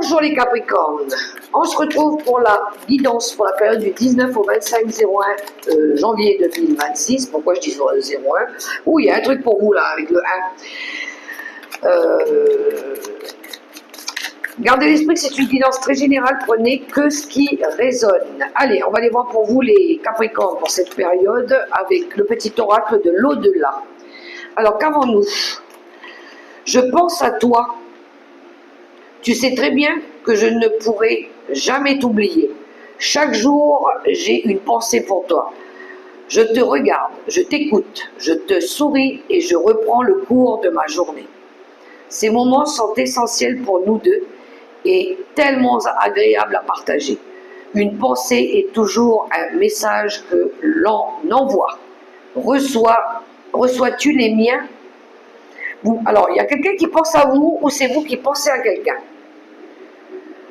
Bonjour les Capricornes, on se retrouve pour la guidance pour la période du 19 au 25-01 janvier 2026. Pourquoi je dis 01? Oui, il y a un truc pour vous là avec le 1. Gardez l'esprit que c'est une guidance très générale, prenez que ce qui résonne. Allez, on va aller voir pour vous les Capricornes pour cette période avec le petit oracle de l'au-delà. Alors qu'avons-nous? Je pense à toi. Tu sais très bien que je ne pourrai jamais t'oublier. Chaque jour, j'ai une pensée pour toi. Je te regarde, je t'écoute, je te souris et je reprends le cours de ma journée. Ces moments sont essentiels pour nous deux et tellement agréables à partager. Une pensée est toujours un message que l'on envoie. Reçois-tu les miens? Alors, il y a quelqu'un qui pense à vous ou c'est vous qui pensez à quelqu'un?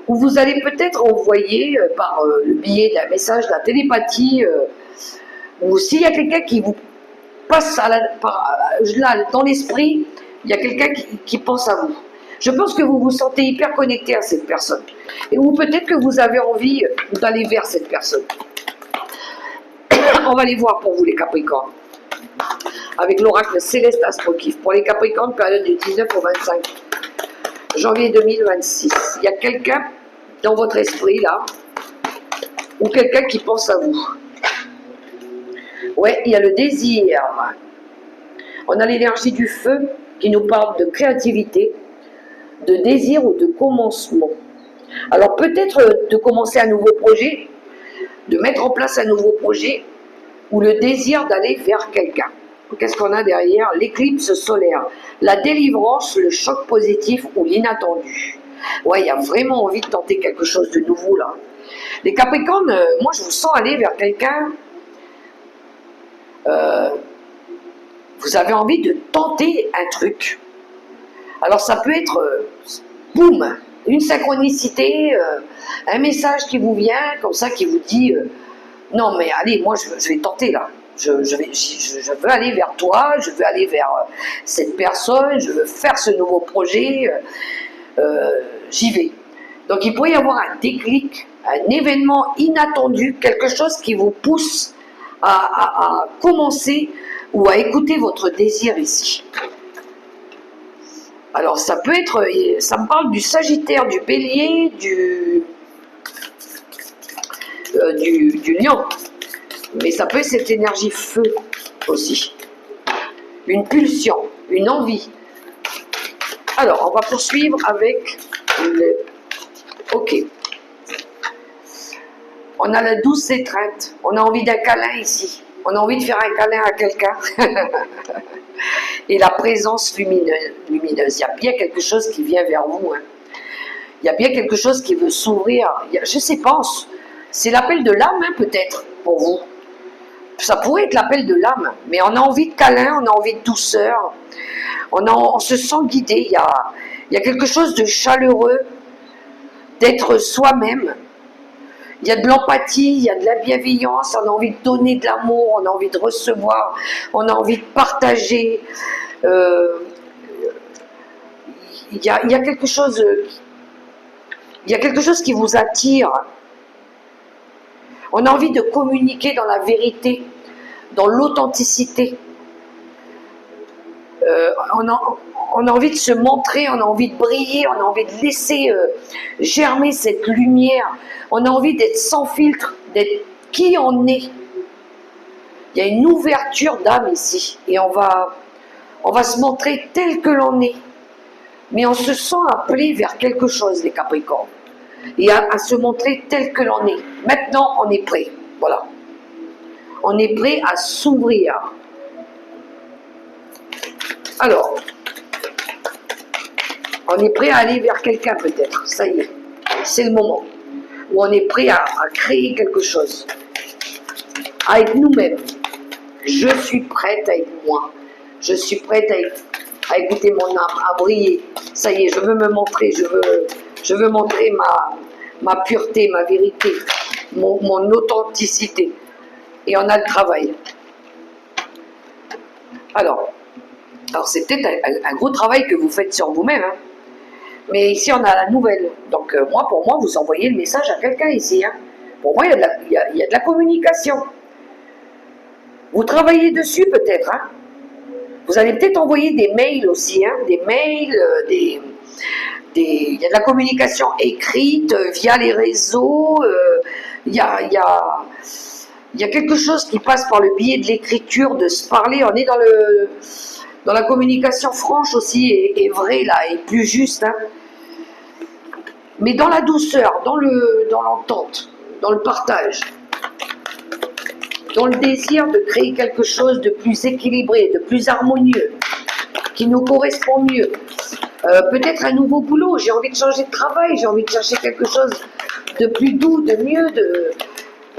Ou vous allez peut-être envoyer par le biais d'un message, de la télépathie, ou s'il y a quelqu'un qui vous passe là, dans l'esprit, il y a quelqu'un qui pense à vous. Je pense que vous vous sentez hyper connecté à cette personne. Ou peut-être que vous avez envie d'aller vers cette personne. On va aller voir pour vous les Capricornes. Avec l'oracle Céleste Astrokif. Pour les Capricornes, période du 19 au 25 janvier 2026. Il y a quelqu'un dans votre esprit là, ou quelqu'un qui pense à vous. Ouais, il y a le désir. On a l'énergie du feu qui nous parle de créativité, de désir ou de commencement. Alors peut-être de commencer un nouveau projet, de mettre en place un nouveau projet, ou le désir d'aller vers quelqu'un. Qu'est-ce qu'on a derrière? L'éclipse solaire, la délivrance, le choc positif ou l'inattendu. Ouais, il y a vraiment envie de tenter quelque chose de nouveau là. Les Capricornes, moi je vous sens aller vers quelqu'un. Vous avez envie de tenter un truc. Alors ça peut être, boum, une synchronicité, un message qui vous vient comme ça, qui vous dit non mais allez, moi je vais tenter là. Je veux aller vers toi, je veux aller vers cette personne, je veux faire ce nouveau projet, j'y vais. Donc il pourrait y avoir un déclic, un événement inattendu, quelque chose qui vous pousse à commencer ou à écouter votre désir ici. Alors ça peut être, ça me parle du Sagittaire, du Bélier, du Lion. Mais ça peut être cette énergie feu aussi. Une pulsion, une envie. Alors, on va poursuivre avec le... Ok. On a la douce étreinte. On a envie d'un câlin ici. On a envie de faire un câlin à quelqu'un. Et la présence lumineuse. Il y a bien quelque chose qui vient vers vous. Hein. Il y a bien quelque chose qui veut s'ouvrir. Je ne sais pas. C'est l'appel de l'âme, hein, peut-être, pour vous. Ça pourrait être l'appel de l'âme, mais on a envie de câlin, on a envie de douceur, on se sent guidé, il y a quelque chose de chaleureux, d'être soi-même, il y a de l'empathie, il y a de la bienveillance, on a envie de donner de l'amour, on a envie de recevoir, on a envie de partager, il y a quelque chose qui vous attire. On a envie de communiquer dans la vérité, dans l'authenticité. On a envie de se montrer, on a envie de briller, on a envie de laisser germer cette lumière. On a envie d'être sans filtre, d'être qui on est. Il y a une ouverture d'âme ici. Et on va se montrer tel que l'on est. Mais on se sent appelé vers quelque chose, les Capricornes. Et à se montrer tel que l'on est. Maintenant, on est prêt. Voilà. On est prêt à s'ouvrir. Alors, on est prêt à aller vers quelqu'un peut-être. Ça y est, c'est le moment. Où on est prêt à créer quelque chose. À être nous-mêmes. Je suis prête à être moi. Je suis prête à écouter mon âme, à briller. Ça y est, je veux me montrer. Je veux montrer ma pureté, ma vérité, mon authenticité. Et on a le travail. Alors c'est peut-être un gros travail que vous faites sur vous-même. Hein. Mais ici, on a la nouvelle. Donc, moi, pour moi, vous envoyez le message à quelqu'un ici. Hein. Pour moi, il y a de la communication. Vous travaillez dessus peut-être. Hein. Vous allez peut-être envoyer des mails aussi. Hein, des mails, il y a de la communication écrite via les réseaux. Il y a quelque chose qui passe par le biais de l'écriture, de se parler. On est dans la communication franche aussi et vraie là, et plus juste. Hein. Mais dans la douceur, dans l'entente, dans le partage, dans le désir de créer quelque chose de plus équilibré, de plus harmonieux, qui nous correspond mieux. Peut-être un nouveau boulot, j'ai envie de changer de travail, j'ai envie de chercher quelque chose de plus doux, de mieux,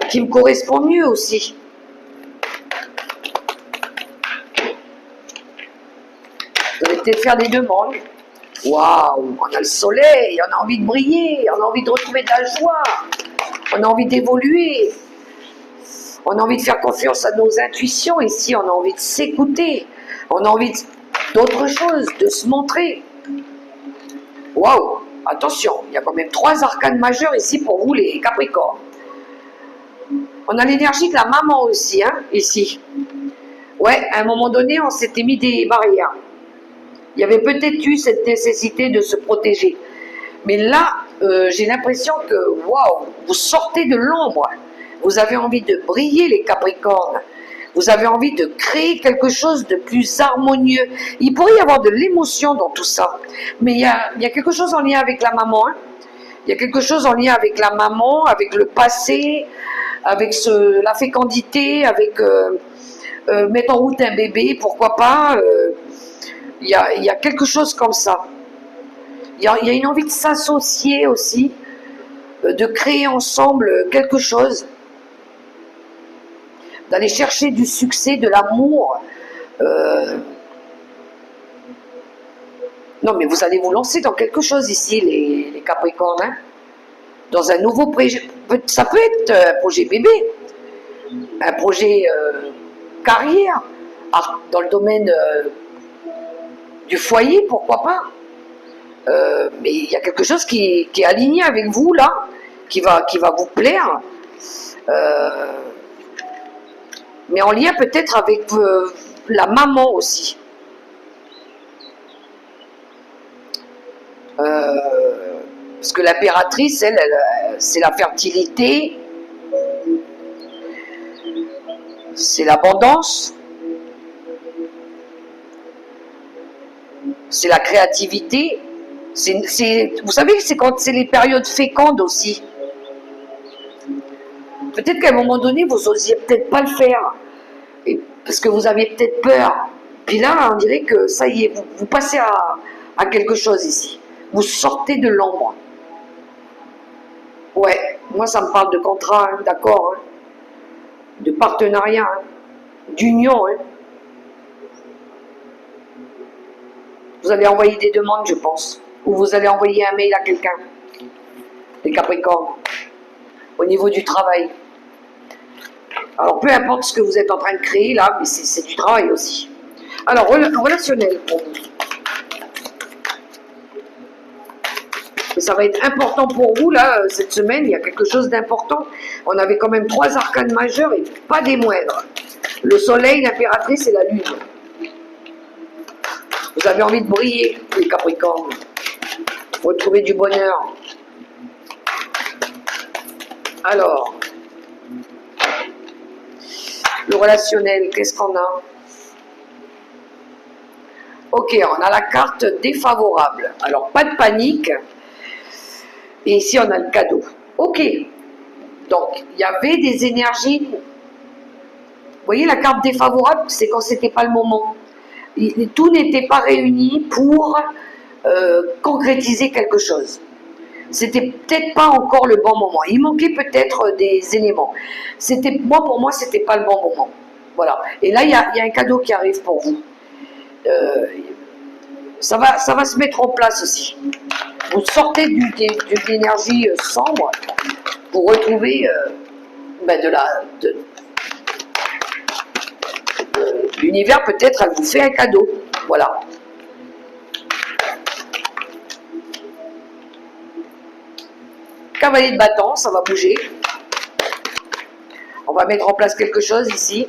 qui me correspond mieux aussi. Vous allez peut-être faire des demandes. Waouh, on a le soleil, on a envie de briller, on a envie de retrouver de la joie, on a envie d'évoluer, on a envie de faire confiance à nos intuitions ici, on a envie de s'écouter, on a envie d'autre chose, de se montrer. Waouh, attention, il y a quand même 3 arcanes majeures ici pour vous les Capricornes. On a l'énergie de la maman aussi, hein, ici. Ouais, à un moment donné, on s'était mis des barrières. Il y avait peut-être eu cette nécessité de se protéger. Mais là, j'ai l'impression que, waouh, vous sortez de l'ombre. Vous avez envie de briller, les Capricornes. Vous avez envie de créer quelque chose de plus harmonieux. Il pourrait y avoir de l'émotion dans tout ça. Mais il y a quelque chose en lien avec la maman. Hein. Il y a quelque chose en lien avec la maman, avec le passé, avec la fécondité, avec mettre en route un bébé, pourquoi pas. Il y a quelque chose comme ça. Il y a une envie de s'associer aussi, de créer ensemble quelque chose, d'aller chercher du succès, de l'amour. Non, mais vous allez vous lancer dans quelque chose ici, les Capricornes. Hein, dans un nouveau projet. Ça peut être un projet bébé, un projet carrière, dans le domaine du foyer, pourquoi pas. Mais il y a quelque chose qui est aligné avec vous là, qui va vous plaire, mais en lien peut-être avec la maman aussi. Parce que l'impératrice, elle c'est la fertilité, c'est l'abondance, c'est la créativité. Vous savez, c'est quand c'est les périodes fécondes aussi. Peut-être qu'à un moment donné, vous osiez peut-être pas le faire, parce que vous aviez peut-être peur. Puis là, on dirait que ça y est, vous passez à quelque chose ici. Vous sortez de l'ombre. Ouais, moi ça me parle de contrat, hein, d'accord, hein, de partenariat, hein, d'union. Hein. Vous allez envoyer des demandes, je pense. Ou vous allez envoyer un mail à quelqu'un. Les Capricornes. Au niveau du travail. Alors, peu importe ce que vous êtes en train de créer, là, mais c'est du travail aussi. Alors, relationnel pour vous. Et ça va être important pour vous, là, cette semaine, il y a quelque chose d'important. On avait quand même 3 arcanes majeures et pas des moindres. Le soleil, l'impératrice et la lune. Vous avez envie de briller, les Capricornes. Retrouver du bonheur. Alors, le relationnel, qu'est-ce qu'on a? Ok, on a la carte défavorable. Alors, pas de panique. Et ici, on a le cadeau. Ok. Donc, il y avait des énergies. Vous voyez, la carte défavorable, c'est quand c'était pas le moment. Tout n'était pas réuni pour concrétiser quelque chose. C'était peut-être pas encore le bon moment. Il manquait peut-être des éléments. Pour moi, c'était pas le bon moment. Voilà. Et là, il y a un cadeau qui arrive pour vous. Ça va se mettre en place aussi. Vous sortez d'une énergie sombre pour retrouver l'univers, peut-être, elle vous fait un cadeau. Voilà. Cavalier de bâton, ça va bouger. On va mettre en place quelque chose ici.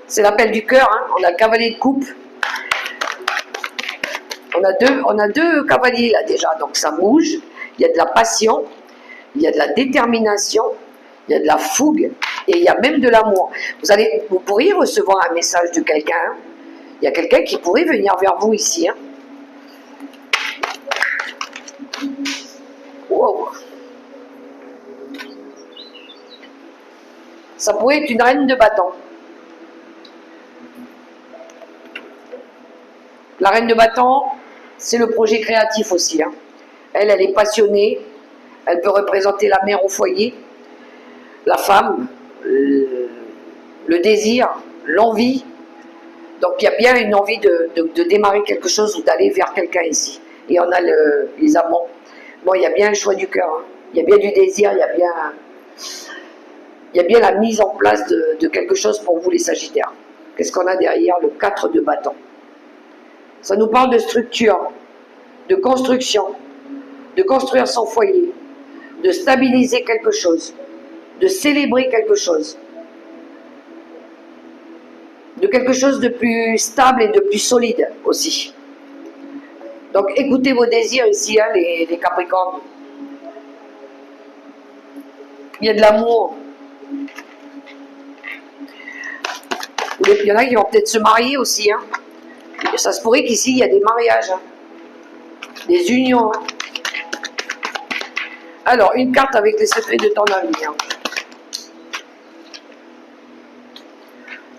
C'est l'appel du cœur, hein. On a le cavalier de coupe. On a deux cavaliers là déjà, donc ça bouge. Il y a de la passion, il y a de la détermination, il y a de la fougue et il y a même de l'amour. Vous pourriez recevoir un message de quelqu'un. Hein. Il y a quelqu'un qui pourrait venir vers vous ici. Hein. Wow. Ça pourrait être une reine de bâton. La reine de bâton, c'est le projet créatif aussi. Hein. Elle est passionnée. Elle peut représenter la mère au foyer, la femme, le désir, l'envie. Donc il y a bien une envie de démarrer quelque chose ou d'aller vers quelqu'un ici. Et on a les amants. Bon, il y a bien un choix du cœur. Hein. Il y a bien du désir, il y a bien la mise en place de quelque chose pour vous les Sagittaires. Qu'est-ce qu'on a derrière le 4 de bâton? Ça nous parle de structure, de construction, de construire son foyer, de stabiliser quelque chose, de célébrer quelque chose, de quelque chose de plus stable et de plus solide aussi. Donc écoutez vos désirs ici, hein, les Capricornes. Il y a de l'amour. Il y en a qui vont peut-être se marier aussi. Hein. Ça se pourrait qu'ici, il y a des mariages, hein. Des unions. Hein. Alors, une carte avec les secrets de ton avenir.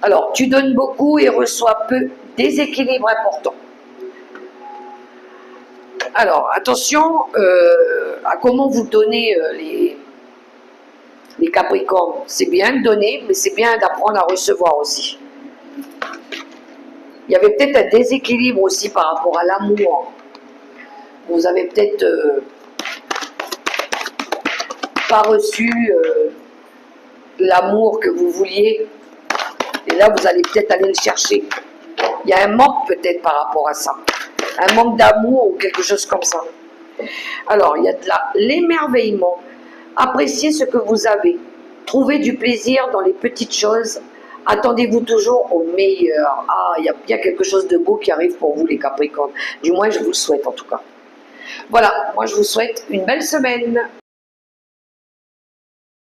Alors, tu donnes beaucoup et reçois peu. Déséquilibre important. Alors, attention à comment vous donnez les Capricornes. C'est bien de donner, mais c'est bien d'apprendre à recevoir aussi. Il y avait peut-être un déséquilibre aussi par rapport à l'amour. Vous avez peut-être pas reçu l'amour que vous vouliez. Et là, vous allez peut-être aller le chercher. Il y a un manque peut-être par rapport à ça. Un manque d'amour ou quelque chose comme ça. Alors, il y a de l'émerveillement. Appréciez ce que vous avez. Trouvez du plaisir dans les petites choses. Attendez-vous toujours au meilleur. Ah, il y a bien quelque chose de beau qui arrive pour vous, les Capricornes. Du moins, je vous le souhaite en tout cas. Voilà, moi je vous souhaite une belle semaine.